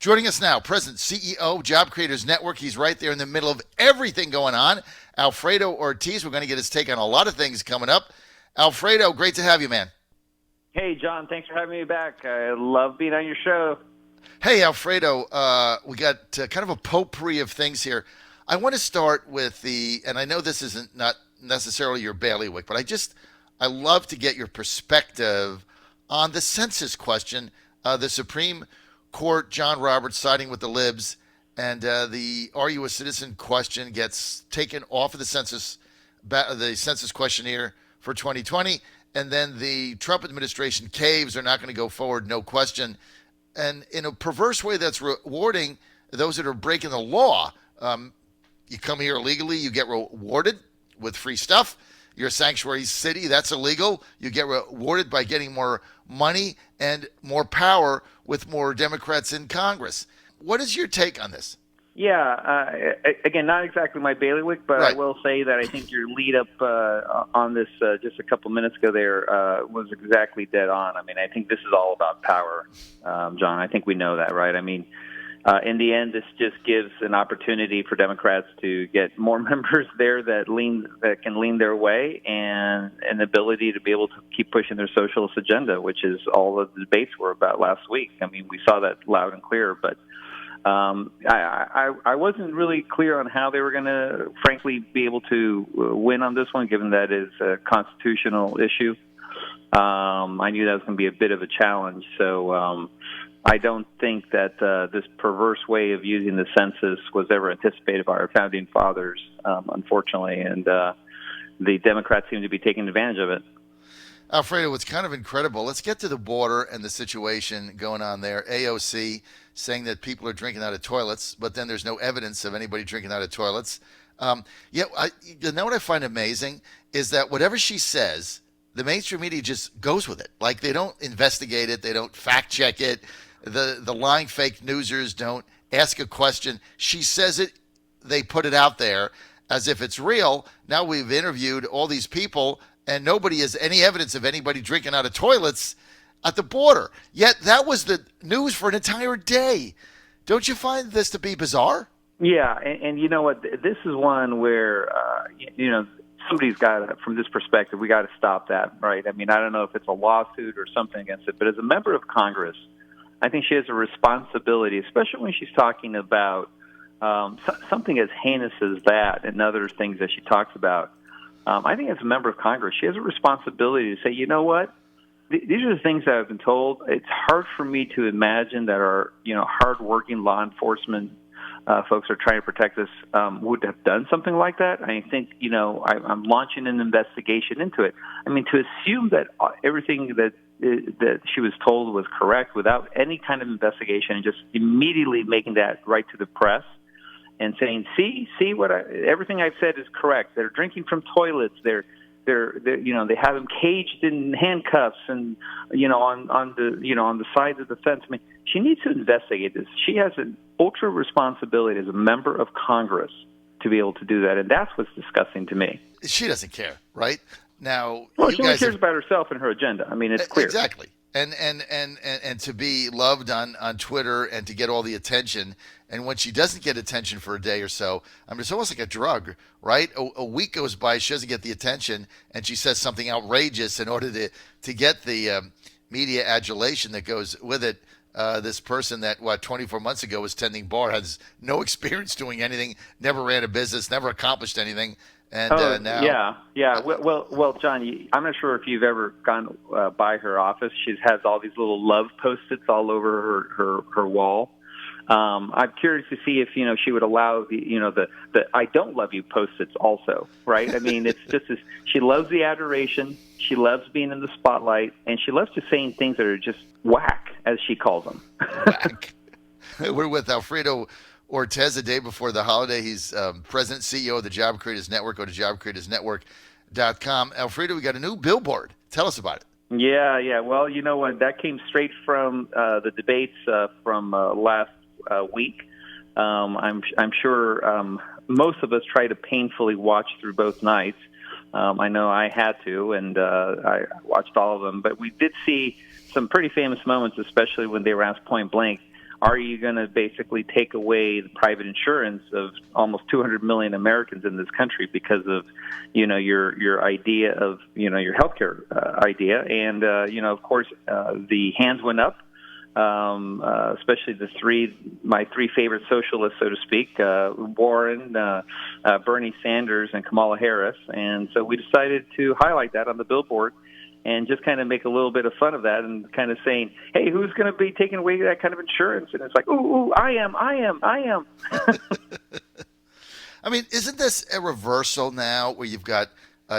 Joining us now, President, CEO, Job Creators Network. He's right there in the middle of everything going on. Alfredo Ortiz. We're going to get his take on a lot of things coming up. Alfredo, great to have you, man. Hey, John. Thanks for having me back. I love being on your show. Hey, Alfredo. We got kind of a potpourri of things here. I want to start with and I know this isn't not necessarily your bailiwick, but I love to get your perspective on the census question. The Supreme Court, John Roberts siding with the libs, and the "Are you a citizen?" question gets taken off of the census questionnaire for 2020, and then the Trump administration caves. They're not going to go forward, no question. And in a perverse way, that's rewarding those that are breaking the law. You come here illegally, you get rewarded with free stuff. You're a sanctuary city, that's illegal. You get rewarded by getting more money and more power with more Democrats in Congress. What is your take on this? Yeah, again, not exactly my bailiwick, but right. I will say that I think your lead up on this just a couple minutes ago there was exactly dead on. I mean, I think this is all about power, John. I think we know that, right? I mean, in the end, this just gives an opportunity for Democrats to get more members there that can lean their way, and an ability to be able to keep pushing their socialist agenda, which is all the debates were about last week. I mean, we saw that loud and clear, but I wasn't really clear on how they were going to, frankly, be able to win on this one, given that it's a constitutional issue. I knew that was going to be a bit of a challenge, so I don't think that this perverse way of using the census was ever anticipated by our founding fathers, unfortunately, and the Democrats seem to be taking advantage of it. Alfredo, it's kind of incredible. Let's get to the border and the situation going on there. AOC saying that people are drinking out of toilets, but then there's no evidence of anybody drinking out of toilets. You know what I find amazing is that whatever she says, the mainstream media just goes with it. Like, they don't investigate it. They don't fact check it. The lying fake newsers don't ask a question. She says it. They put it out there as if it's real. Now we've interviewed all these people, and nobody has any evidence of anybody drinking out of toilets at the border. Yet that was the news for an entire day. Don't you find this to be bizarre? Yeah, and you know what? This is one where, somebody's got to, from this perspective, we got to stop that, right? I mean, I don't know if it's a lawsuit or something against it, but as a member of Congress, I think she has a responsibility, especially when she's talking about something as heinous as that and other things that she talks about. I think as a member of Congress, she has a responsibility to say, you know what? These are the things that I've been told. It's hard for me to imagine that our, hardworking law enforcement folks are trying to protect us would have done something like that. I think, I'm launching an investigation into it. I mean, to assume that everything that she was told was correct without any kind of investigation and just immediately making that right to the press and saying, see what everything I've said is correct. They're drinking from toilets. They're they have them caged in handcuffs and on the sides of the fence. I mean, she needs to investigate this. She has an ultra responsibility as a member of Congress to be able to do that, and that's what's disgusting to me. She doesn't care, right? Now, well, she only cares about herself and her agenda. I mean, it's clear. Exactly. And to be loved on Twitter and to get all the attention. And when she doesn't get attention for a day or so, I mean, it's almost like a drug, right? A week goes by, she doesn't get the attention, and she says something outrageous in order to get the media adulation that goes with it. This person that, 24 months ago was tending bar, has no experience doing anything, never ran a business, never accomplished anything. And now, yeah. Well, John, I'm not sure if you've ever gone by her office. She has all these little love Post-its all over her wall. I'm curious to see if she would allow the "I don't love you" Post-its also, right? I mean, it's just this, she loves the adoration, she loves being in the spotlight, and she loves just saying things that are just whack, as she calls them. Whack. We're with Alfredo Ortiz a day before the holiday. He's president, CEO of the Job Creators Network. Go to jobcreatorsnetwork.com. Alfredo, we got a new billboard. Tell us about it. Yeah. Well, you know what? That came straight from the debates from last week. I'm sure most of us try to painfully watch through both nights. I know I had to, and I watched all of them. But we did see some pretty famous moments, especially when they were asked point blank, are you going to basically take away the private insurance of almost 200 million Americans in this country because of, your idea of, your healthcare idea? And, of course, the hands went up, especially my three favorite socialists, so to speak, Warren, Bernie Sanders, and Kamala Harris. And so we decided to highlight that on the billboard and just kind of make a little bit of fun of that and kind of saying, hey, who's going to be taking away that kind of insurance? And it's like, ooh, I am. I mean, isn't this a reversal now where you've got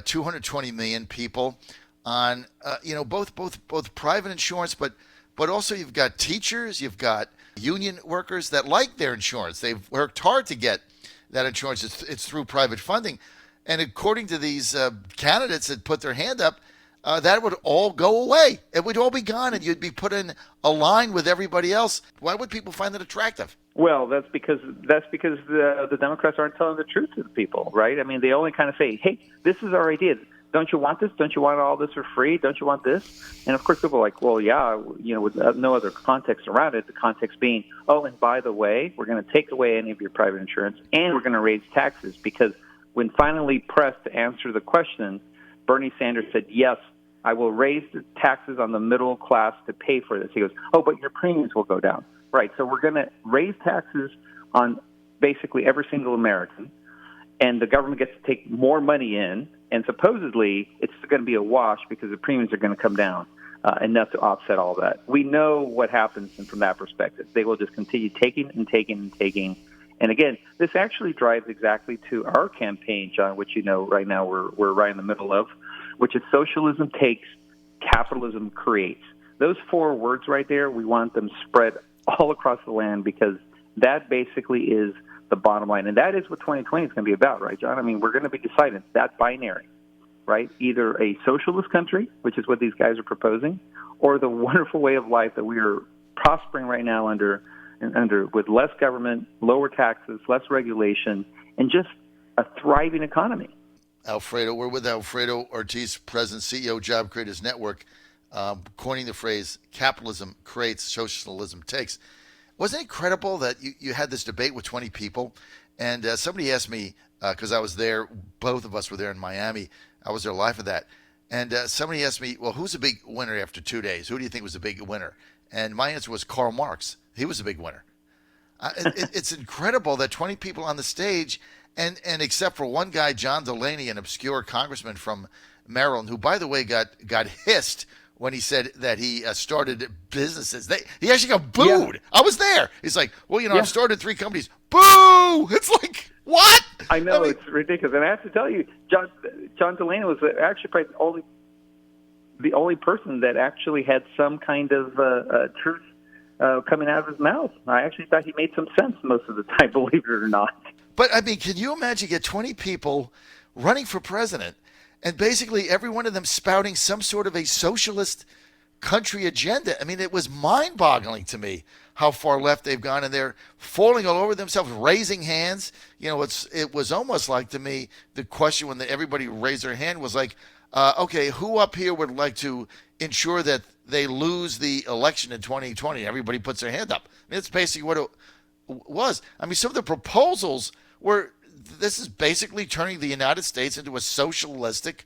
220 million people on, both private insurance, but also you've got teachers, you've got union workers that like their insurance. They've worked hard to get that insurance. It's through private funding. And according to these candidates that put their hand up, that would all go away. It would all be gone, and you'd be put in a line with everybody else. Why would people find that attractive? Well, that's because the Democrats aren't telling the truth to the people, right? I mean, they only kind of say, hey, this is our idea. Don't you want this? Don't you want all this for free? Don't you want this? And, of course, people are like, well, yeah, with no other context around it, the context being, oh, and by the way, we're going to take away any of your private insurance, and we're going to raise taxes. Because when finally pressed to answer the question, Bernie Sanders said, yes, I will raise the taxes on the middle class to pay for this. He goes, oh, but your premiums will go down. Right, so we're going to raise taxes on basically every single American, and the government gets to take more money in, and supposedly it's going to be a wash because the premiums are going to come down enough to offset all that. We know what happens from that perspective. They will just continue taking and taking and taking. And again, this actually drives exactly to our campaign, John, which right now we're right in the middle of, which is socialism takes, capitalism creates. Those four words right there, we want them spread all across the land because that basically is the bottom line. And that is what 2020 is going to be about, right, John? I mean, we're going to be deciding that binary, right? Either a socialist country, which is what these guys are proposing, or the wonderful way of life that we are prospering right now under with less government, lower taxes, less regulation, and just a thriving economy. Alfredo, we're with Alfredo Ortiz, President, CEO, Job Creators Network, coining the phrase, capitalism creates, socialism takes. Wasn't it incredible that you had this debate with 20 people? And somebody asked me, because I was there, both of us were there in Miami. I was there live for that. And somebody asked me, well, who's a big winner after 2 days? Who do you think was a big winner? And my answer was Karl Marx. He was a big winner. It's incredible that 20 people on the stage, and except for one guy, John Delaney, an obscure congressman from Maryland, who, by the way, got hissed when he said that he started businesses. He actually got booed. Yeah. I was there. He's like, well, I've started 3 companies. Boo! It's like, what? I know, it's ridiculous. And I have to tell you, John Delaney was actually probably the only person that actually had some kind of truth coming out of his mouth. I actually thought he made some sense most of the time, believe it or not. But, I mean, can you imagine get 20 people running for president and basically every one of them spouting some sort of a socialist country agenda? I mean, it was mind-boggling to me how far left they've gone, and they're falling all over themselves, raising hands. It was almost like, to me, the question when everybody raised their hand was like, okay, who up here would like to ensure that they lose the election in 2020? Everybody puts their hand up. I mean, that's basically what it was. I mean, some of the proposals were, this is basically turning the United States into a socialistic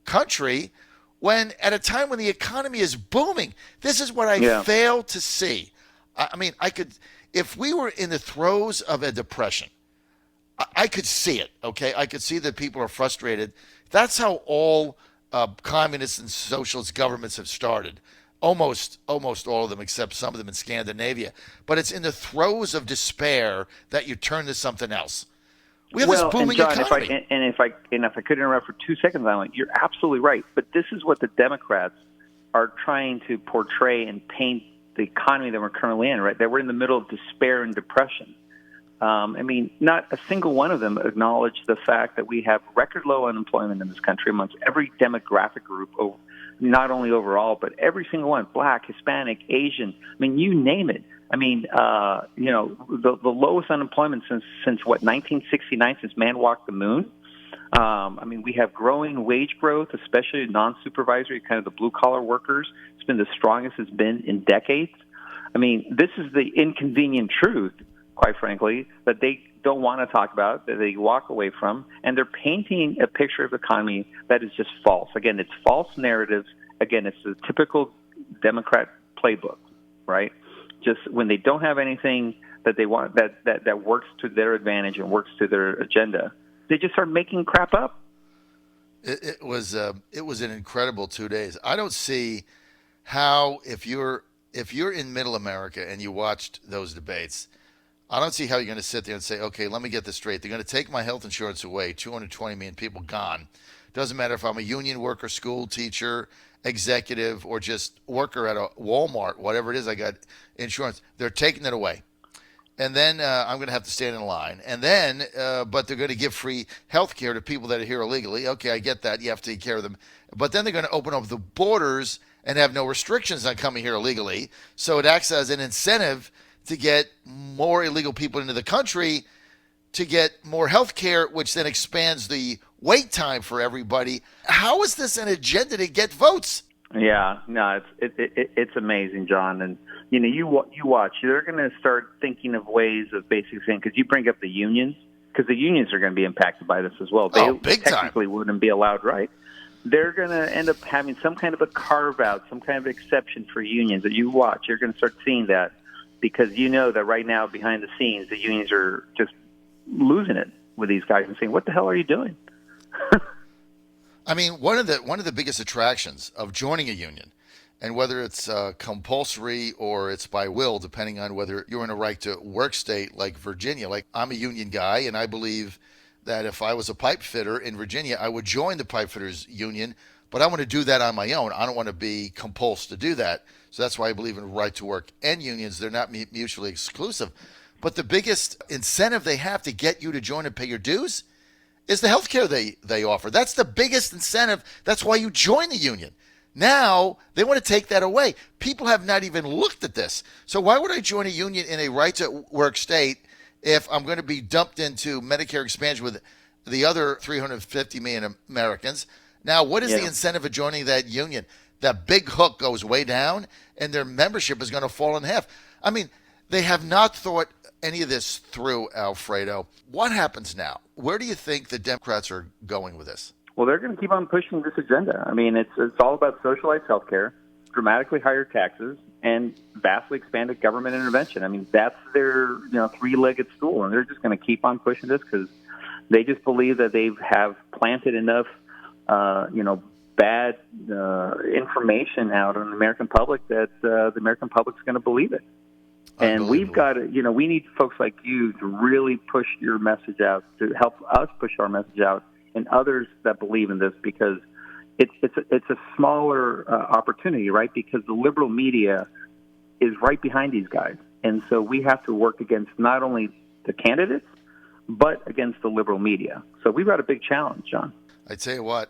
country when at a time when the economy is booming. This is what I fail to see. I mean, if we were in the throes of a depression, I could see it, okay? I could see that people are frustrated. That's how all communist and socialist governments have started. Almost all of them, except some of them in Scandinavia. But it's in the throes of despair that you turn to something else. We have this booming economy. If I could interrupt for 2 seconds, you're absolutely right. But this is what the Democrats are trying to portray and paint the economy that we're currently in, right? That we're in the middle of despair and depression. I mean, not a single one of them acknowledged the fact that we have record low unemployment in this country amongst every demographic group, not only overall, but every single one, Black, Hispanic, Asian. I mean, you name it. I mean, the lowest unemployment since 1969, since man walked the moon. I mean, we have growing wage growth, especially non-supervisory, kind of the blue-collar workers. It's been the strongest it's been in decades. I mean, this is the inconvenient truth, quite frankly, that they don't want to talk about, that they walk away from, and they're painting a picture of the economy that is just false. Again, it's false narratives. Again, it's the typical Democrat playbook, right? Just when they don't have anything that they want that works to their advantage and works to their agenda, they just start making crap up. It was an incredible 2 days. I don't see how if you're in Middle America and you watched those debates, I don't see how you're going to sit there and say, okay, let me get this straight. They're going to take my health insurance away. 220 million people gone. Doesn't matter if I'm a union worker, school teacher, executive, or just worker at a Walmart, whatever it is, I got insurance. They're taking it away. And then I'm going to have to stand in line. And then, but they're going to give free health care to people that are here illegally. Okay, I get that. You have to take care of them. But then they're going to open up the borders and have no restrictions on coming here illegally. So it acts as an incentive to get more illegal people into the country, to get more health care, which then expands the wait time for everybody. How is this an agenda to get votes? Yeah, no, it's amazing, John. And you watch. They're going to start thinking of ways of basically saying, because you bring up the unions, because the unions are going to be impacted by this as well. They big technically time. Wouldn't be allowed, right? They're going to end up having some kind of a carve out, some kind of exception for unions. That you watch, you're going to start seeing that, because you know that right now behind the scenes, the unions are just losing it with these guys and saying, "What the hell are you doing?" I mean, one of the biggest attractions of joining a union, and whether it's compulsory or it's by will, depending on whether you're in a right to work state like Virginia. Like, I'm a union guy, and I believe that if I was a pipe fitter in Virginia, I would join the pipe fitters union, but I want to do that on my own. I don't want to be compulsed to do that. So that's why I believe in right to work and unions. They're not mutually exclusive. But the biggest incentive they have to get you to join and pay your dues is the health care they offer. That's the biggest incentive. That's why you join the union. Now, they want to take that away. People have not even looked at this. So why would I join a union in a right to work state if I'm going to be dumped into Medicare expansion with the other 350 million Americans? Now, what is the incentive of joining that union? That big hook goes way down, and their membership is going to fall in half. I mean, they have not thought any of this through, Alfredo. What happens now? Where do you think the Democrats are going with this? Well, they're going to keep on pushing this agenda. I mean, it's all about socialized health care, dramatically higher taxes, and vastly expanded government intervention. I mean, that's their three-legged stool, and they're just going to keep on pushing this because they just believe that they have planted enough, bad information out on the American public that the American public's going to believe it. And we've got to, we need folks like you to really push your message out, to help us push our message out, and others that believe in this, because it's a smaller opportunity, right? Because the liberal media is right behind these guys, and so we have to work against not only the candidates but against the liberal media. So we've got a big challenge, John. I tell you what.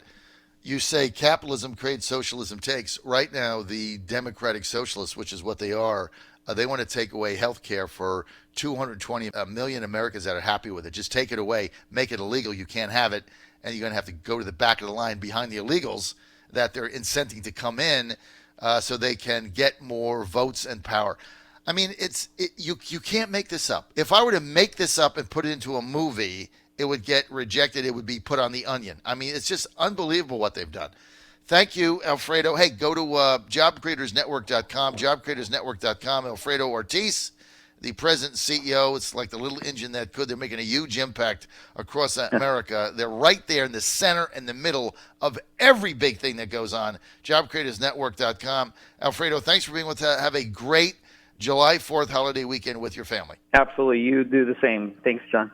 You say capitalism creates, socialism takes. Right now, the Democratic Socialists, which is what they are, they want to take away health care for 220 million Americans that are happy with it. Just take it away, make it illegal. You can't have it, and you're going to have to go to the back of the line behind the illegals that they're incenting to come in so they can get more votes and power. I mean, you can't make this up. If I were to make this up and put it into a movie, it would get rejected. It would be put on The Onion. I mean, it's just unbelievable what they've done. Thank you, Alfredo. Hey, go to jobcreatorsnetwork.com, jobcreatorsnetwork.com. Alfredo Ortiz, the president and CEO. It's like the little engine that could. They're making a huge impact across America. They're right there in the center and the middle of every big thing that goes on. Jobcreatorsnetwork.com. Alfredo, thanks for being with us. Have a great July 4th holiday weekend with your family. Absolutely. You do the same. Thanks, John.